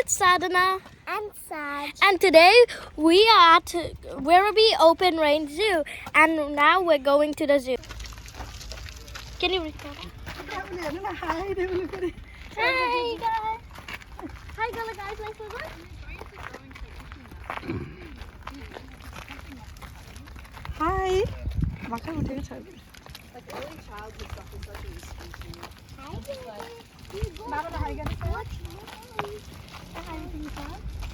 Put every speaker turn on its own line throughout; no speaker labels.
it's Sadhana.
And Saj.
And today we are at Werribee Open Range Zoo. And now we're going to the zoo. Can you record?
Hi, guys. Hi, guys. Like what?
Hi. Like early childhood stuff is such a speaking.
Mama, how are you going to say what?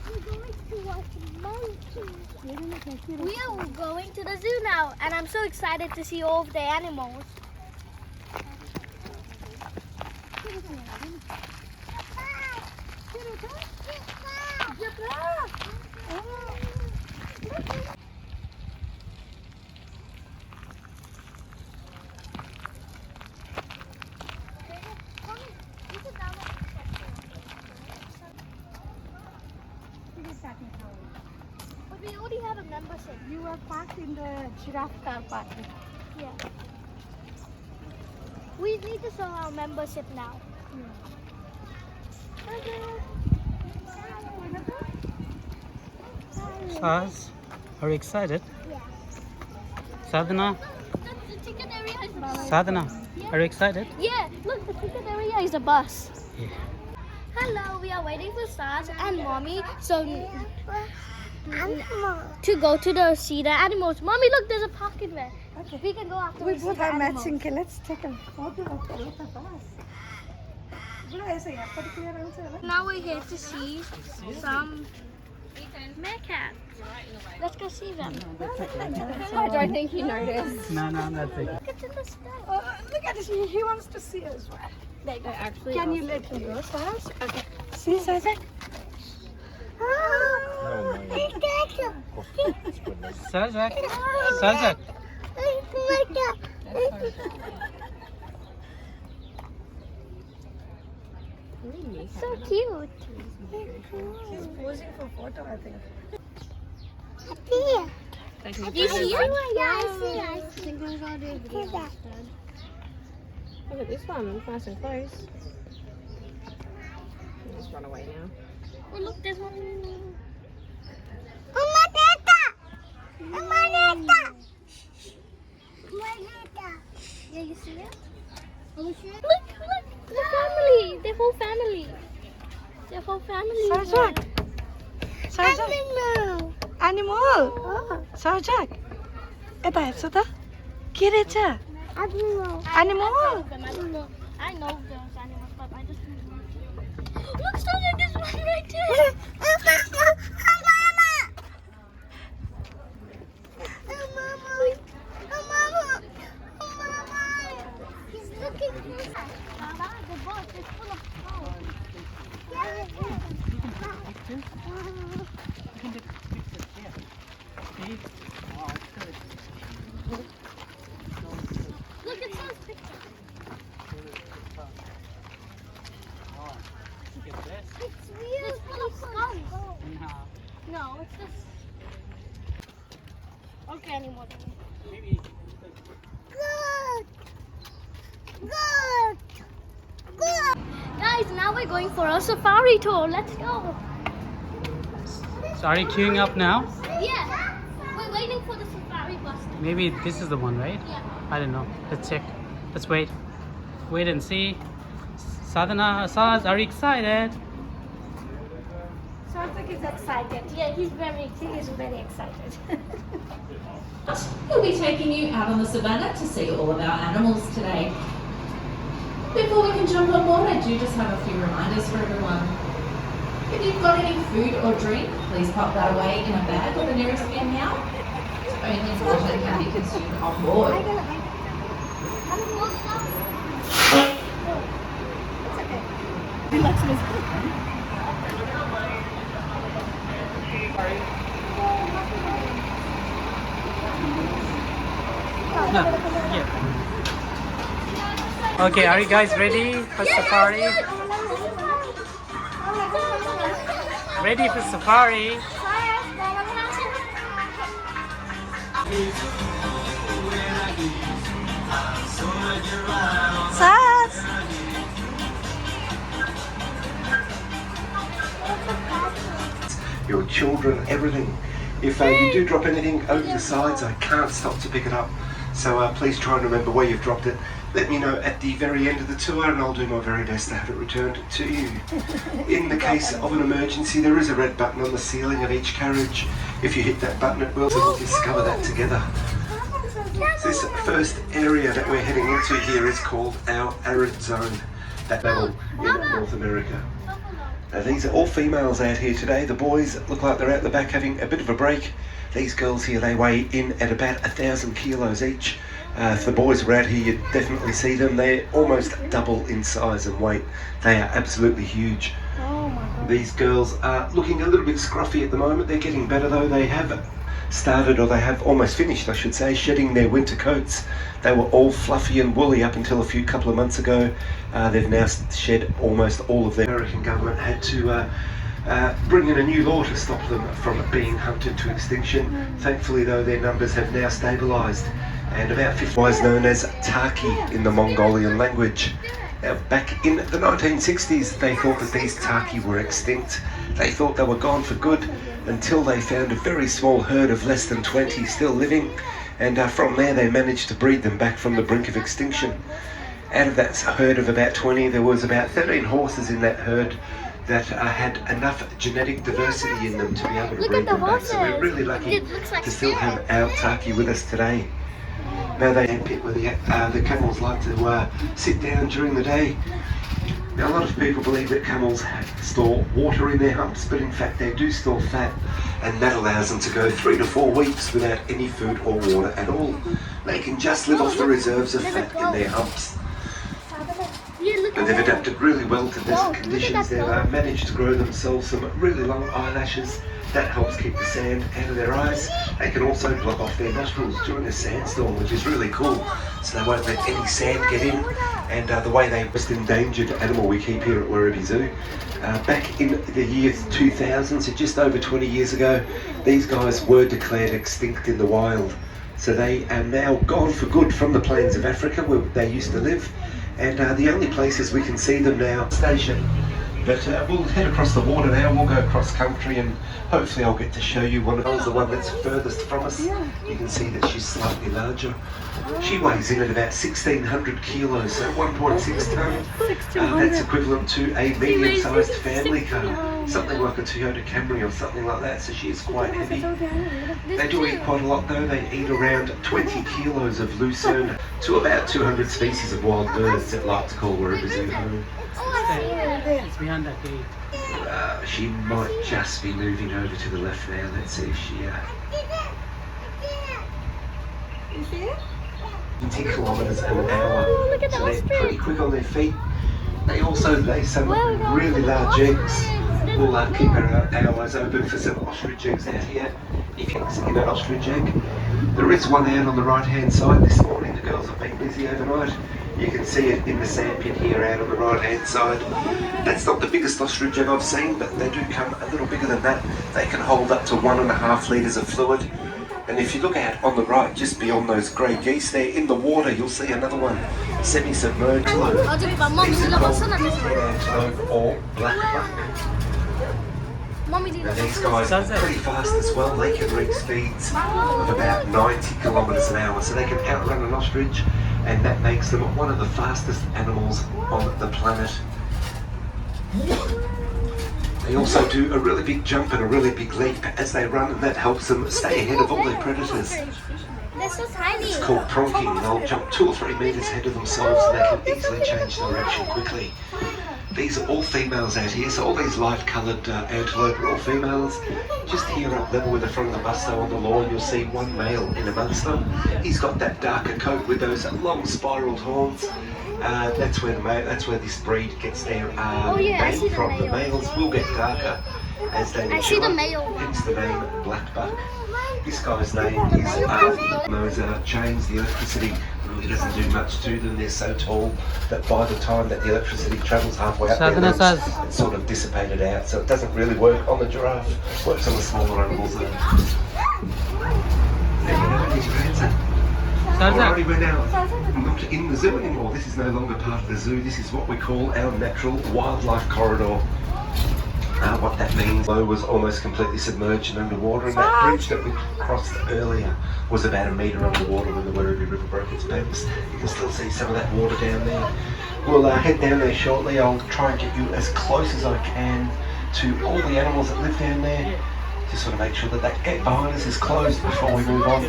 We're going to watch monkeys.
We are going to the zoo now. And I'm so excited to see all of the animals. But we already have a membership.
You were parked in the giraffe car park.
Yeah. We need to show our membership now.
Saz, are you excited?
Yeah.
Sadhana,
The ticket area is the bus.
Sadhana, are you excited?
Yeah, look, the ticket area is a bus.
Yeah.
Hello, we are waiting for Saj and Mommy
Animal.
to go to the see the animals. Mommy, look, there's a pocket there.
Okay.
We can go after
We
we see
both
the
are
animals.
matching. Okay, let's take a photo of the both of us.
Now we're here to see some meerkats. Let's go see them.
I don't think he noticed.
No, that's it.
Look, it's in the sky.
Look at this. He wants to see as well.
There you go.
Can you let him go, Saz? Okay. See, Sazak?
Sazak, Sazak.
So cute.
He's posing for photo, I think.
Do you see it?
Yeah, I see.
Look at this one, it's nice and close. I'll just run away now.
Oh, look, there's one. Yeah, you see it? Look, the family, the whole family. The whole family.
Sazak. Sazak. Animal. Sazak. Eta हेर्छु त के रहेछ
Animal.
Animal.
I don't know. I know those animals, but I just don't know. Look, Sonic, there's one right there.
He's looking closer.
Mama, the boat is full of snow. Look at Son's picture.
It's weird.
It's full of skunks. No, it's just. Okay, anymore.
Good. Good. Good.
Guys, now we're going for a safari tour. Let's go.
So are you queuing up now?
Yeah, we're waiting for the safari bus.
Maybe this is the one, right?
Yeah.
I don't know. Let's check. Let's wait. Wait and see. Sadhana, Saz, are you excited?
Sazak is excited.
Yeah, he's very
He is very excited.
We'll be taking you out on the savannah to see all of our animals today. Before we can jump on board, I do just have a few reminders for everyone. If you've got any food or drink, please pop that away in a bag or the nearest bin now. Only water can be consumed on board.
No. Yeah. Okay, are you guys ready for safari? Ready for safari?
Saz.
your children, everything. If you do drop anything over the sides, I can't stop to pick it up. So please try and remember where you've dropped it. Let me know at the very end of the tour and I'll do my very best to have it returned to you. In the case of an emergency, there is a red button on the ceiling of each carriage. If you hit that button, it will discover that together. This first area that we're heading into here is called our arid zone, that level in North America. Now these are all females out here today. The boys look like they're out the back having a bit of a break. These girls here, they weigh in at about 1,000 kilos each. If the boys were out here, you'd definitely see them. They're almost double in size and weight. They are absolutely huge.
Oh my God.
These girls are looking a little bit scruffy at the moment. They're getting better though. They have started, or they have almost finished, I should say, shedding their winter coats. They were all fluffy and woolly up until a couple of months ago. They've now shed almost all of their. The American government had to bring in a new law to stop them from being hunted to extinction. Thankfully though, their numbers have now stabilised, and about 50 was known as Taki in the Mongolian language. Now, back in the 1960s, they thought that these Taki were extinct. They thought they were gone for good until they found a very small herd of less than 20 still living, and from there they managed to breed them back from the brink of extinction. Out of that herd of about 20, there was about 13 horses in that herd that had enough genetic diversity in them to be able to breed them back. So we're really lucky to still have our Taki with us today. Now they pit where the camels like to sit down during the day. Now a lot of people believe that camels store water in their humps, but in fact they do store fat, and that allows them to go 3 to 4 weeks without any food or water at all. They can just live off the reserves of fat in their humps. And they've adapted really well to desert conditions. They've managed to grow themselves some really long eyelashes. That helps keep the sand out of their eyes. They can also block off their nostrils during a sandstorm, which is really cool, so they won't let any sand get in. And the way they most endangered animal we keep here at Werribee Zoo. Back in the year 2000, so just over 20 years ago, these guys were declared extinct in the wild. So they are now gone for good from the plains of Africa where they used to live. And the only places we can see them now, station. But we'll head across the water now. We'll go cross country, and hopefully I'll get to show you one of those, the one that's furthest from us. You can see that she's slightly larger. She weighs in at about 1,600 kilos, so 1.6 tonne. That's equivalent to a medium-sized family car, something like a Toyota Camry or something like that. So she is quite heavy. They do eat quite a lot though. They eat around 20 kilos of lucerne to about 200 species of wild birds that like to call Werribee Zoo home.
It's behind that gate.
She might just be moving over to the left now. Let's see if she... 20 kilometres an hour. So they're pretty quick on their feet. They also lay some really large eggs. We'll keep our eyes open for some ostrich eggs out here. If you see an ostrich egg, there is one out on the right hand side this morning. The girls have been busy overnight. You can see it in the sandpit here out on the right hand side. That's not the biggest ostrich egg I've seen, but they do come a little bigger than that. They can hold up to 1.5 litres of fluid. And if you look out on the right, just beyond those grey geese there in the water, you'll see another one, semi-submerged antelope. These are called red antelope or black buck. Now these guys are pretty fast as well. They can reach speeds of about 90 kilometres an hour, so they can outrun an ostrich, and that makes them one of the fastest animals on the planet. They also do a really big jump and a really big leap as they run, and that helps them stay ahead of all their predators.
They're so tiny.
It's called pronking. They'll jump 2 or 3 metres ahead of themselves, and they can easily change direction quickly. These are all females out here, so all these light-coloured antelope are all females. Just here up level with the front of the bus though on the lawn, you'll see one male in amongst them. He's got that darker coat with those long spiralled horns. That's where this breed gets their name from. The males will get darker as they mature. Hence the name black buck. This guy's name is those chains, the electricity really doesn't do much to them. They're so tall that by the time that the electricity travels halfway up their limbs, it's sort of dissipated out, so it doesn't really work on the giraffe. It works on the smaller animals though. Alrighty, we're now not in the zoo anymore. This is no longer part of the zoo. This is what we call our natural wildlife corridor. What that means, Low was almost completely submerged and underwater, and that bridge that we crossed earlier was about a metre underwater when the Werribee River broke its banks. You can still see some of that water down there. We'll head down there shortly. I'll try and get you as close as I can to all the animals that live down there. Just sort of make sure that that gate behind us is closed before we move on.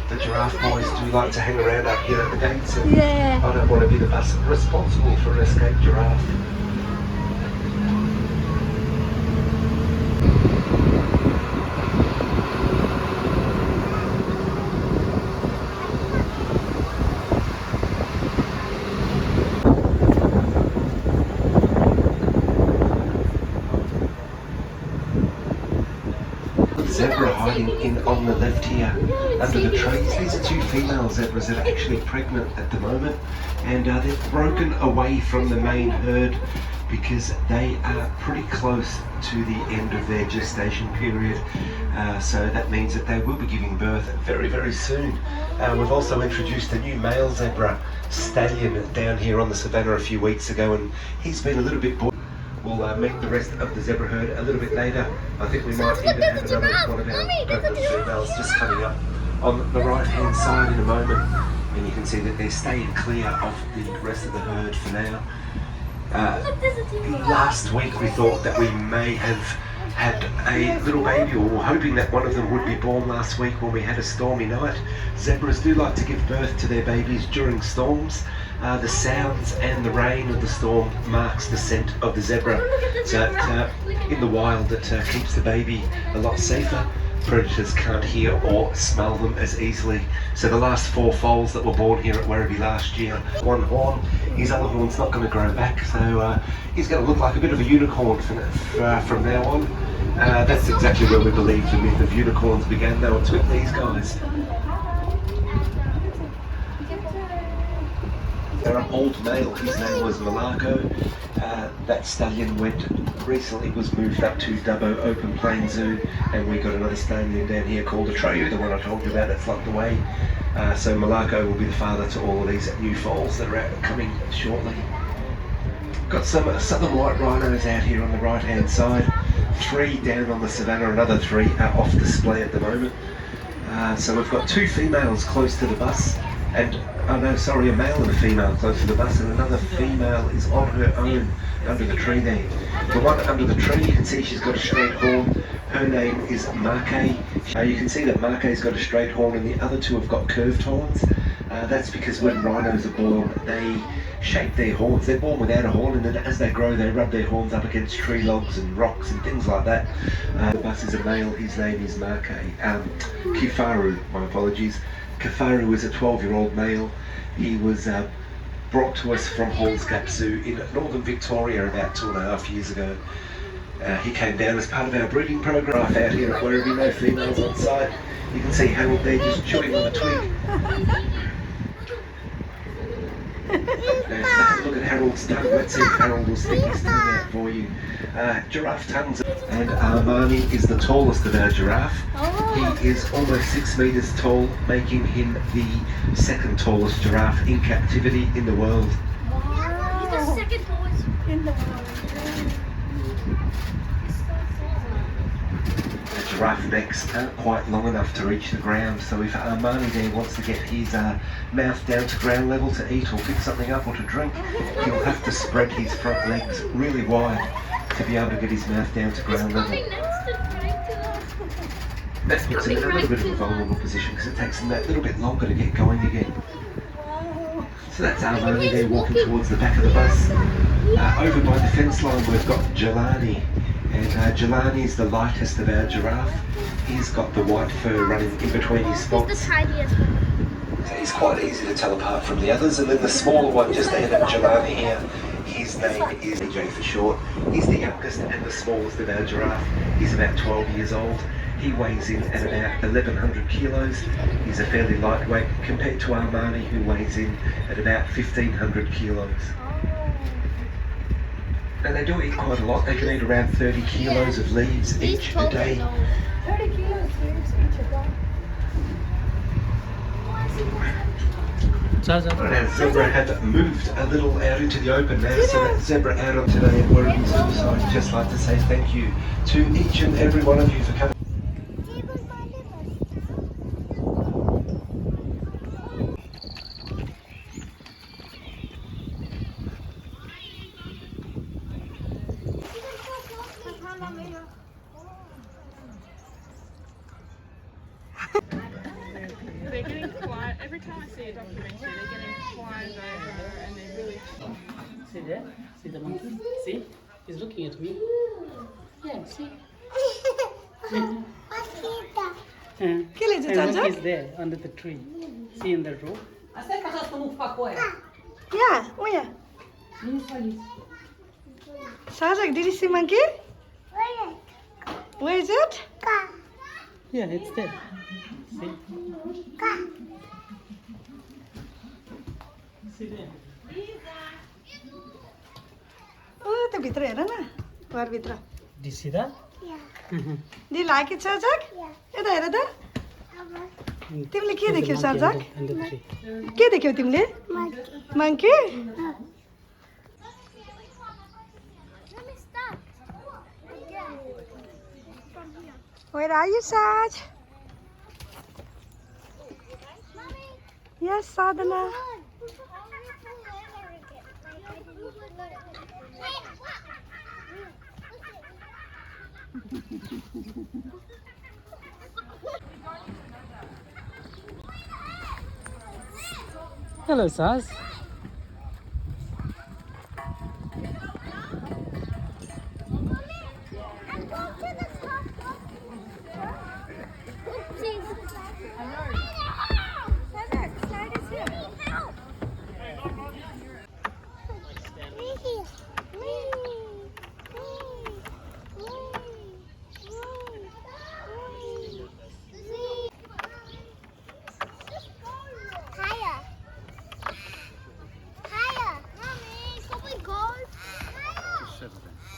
The giraffe boys do like to hang around up here at the gates, and I don't want to be the person responsible for an escaped giraffe. Zebra hiding in on the left here under the trees. These are two female zebras that are actually pregnant at the moment, and they've broken away from the main herd because they are pretty close to the end of their gestation period. So that means that they will be giving birth very, very soon. We've also introduced a new male zebra stallion down here on the savannah a few weeks ago, and he's been a little bit bored. We'll meet the rest of the zebra herd a little bit later. I think we might even have another one of our pregnant females just coming up on the right hand side in a moment. And you can see that they're staying clear of the rest of the herd for now. Last week we thought that we may have had a little baby, or were hoping that one of them would be born last week when we had a stormy night. Zebras do like to give birth to their babies during storms. The sounds and the rain of the storm marks the scent of the zebra. So in the wild it keeps the baby a lot safer. Predators can't hear or smell them as easily. So the last 4 foals that were born here at Werribee last year, one horn, his other horn's not going to grow back, so he's going to look like a bit of a unicorn from now on. That's exactly where we believe the myth of unicorns began, though. It's with these guys. They're an old male, his name was Malako. That stallion recently was moved up to Dubbo Open Plain Zoo, and we got another stallion down here called Atreyu, the one I told you about that's locked away. So Malako will be the father to all of these new foals that are coming shortly. Got some southern white rhinos out here on the right hand side. 3 down on the savannah, another 3 are off display at the moment. So we've got 2 females close to the bus, and a male and a female close to the bus, and another female is on her own under the tree there. The one under the tree, you can see she's got a straight horn. Her name is Marke. You can see that Marke's got a straight horn, and the other 2 have got curved horns. That's because when rhinos are born, they shape their horns. They're born without a horn, and then as they grow, they rub their horns up against tree logs and rocks and things like that. The bus is a male. His name is Marke. Kifaru, my apologies. Kifaru is a 12-year-old male. He was brought to us from Halls Gap Zoo in northern Victoria about 2.5 years ago. He came down as part of our breeding program out here at Werribee. No females on site. You can see Harold there just chewing on a twig. Look at Harold's tongue. Let's see if Harold will stick his tongue out for you. Giraffe tongues. And Armani is the tallest of our giraffe. He is almost 6 meters tall, making him the 2nd tallest giraffe in captivity in the world.
He's the 2nd tallest in the world.
The giraffe necks aren't quite long enough to reach the ground, so if Armani there wants to get his mouth down to ground level to eat or pick something up or to drink, he'll have to spread his front legs really wide to be able to get his mouth down to ground level. That puts him in a little bit of a vulnerable position because it takes him that little bit longer to get going again. So that's Armani there walking towards the back of the bus. Over by the fence line we've got Jelani, and Jelani is the lightest of our giraffe. He's got the white fur running in between his spots.
He's the tiniest one.
He's quite easy to tell apart from the others, and then the smaller one just ahead of Jelani here, his name is AJ for short. He's the youngest and the smallest of our giraffe. He's about 12 years old. He weighs in at about 1,100 kilos. He's a fairly lightweight compared to Armani, who weighs in at about 1,500 kilos. Now they do eat quite a lot. They can eat around 30 kilos of leaves each a day.
30 kilos leaves each a day.
Charles,
Right, our zebra had moved a little out into the open now, so that zebra out on today at Werribee Zoo. So I'd just like to say thank you to each and every one of you for coming.
They're getting fly. Every time I see a documentary, they're getting flies over, and they're really.
See there? See the monkey? See? He's looking at me. Yeah, see? And monkey is there under the tree. See in the row?
Yeah, oh yeah. Sajak, did you see monkey? Where is it?
Yeah, it's there. See? See there?
Oh, the bitra hai na? Where bitra?
Do you see that?
Do you like it, Sajak? Yeah. Eda. तिमीले के देख्यौ सर्जक
Under the tree.
के देख्यौ तिमीले monkey
Let me stop. Again. From here.
where are you Saj
Mommy.
yes Sadhana
Hello, Saz.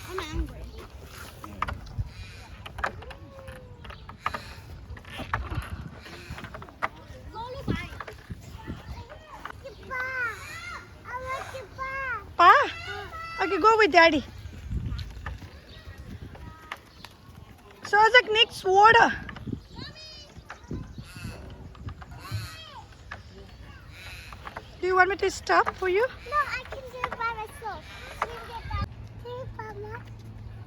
I'm angry.
Pa okay go with daddy Sajak next water do you want me to stop for you
No, I can do it by myself. See, Mama?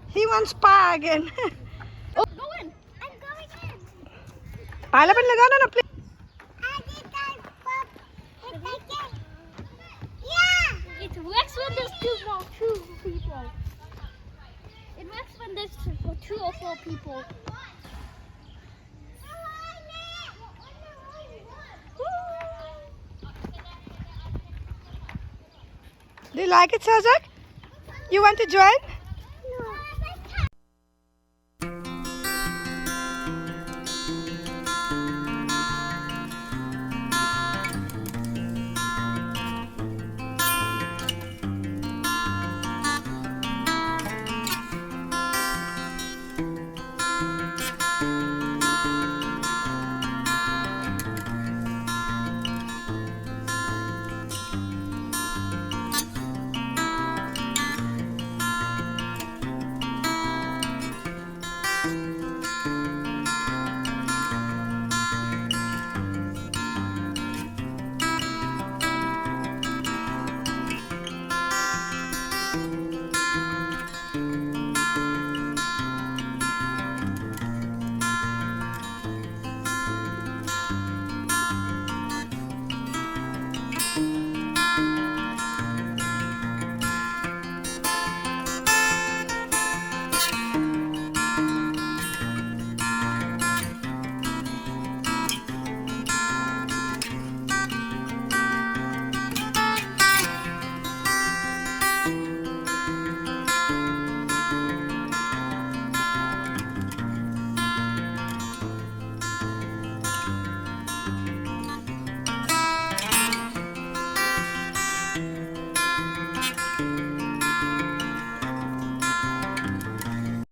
he wants pa again
Go in. I'm going in.
पाला पनि लगाउन न please
I did that, Pop. If I can. Yeah.
It works when there's two people. It works when there's 2 or 4 people.
do you like it Sajak you want to join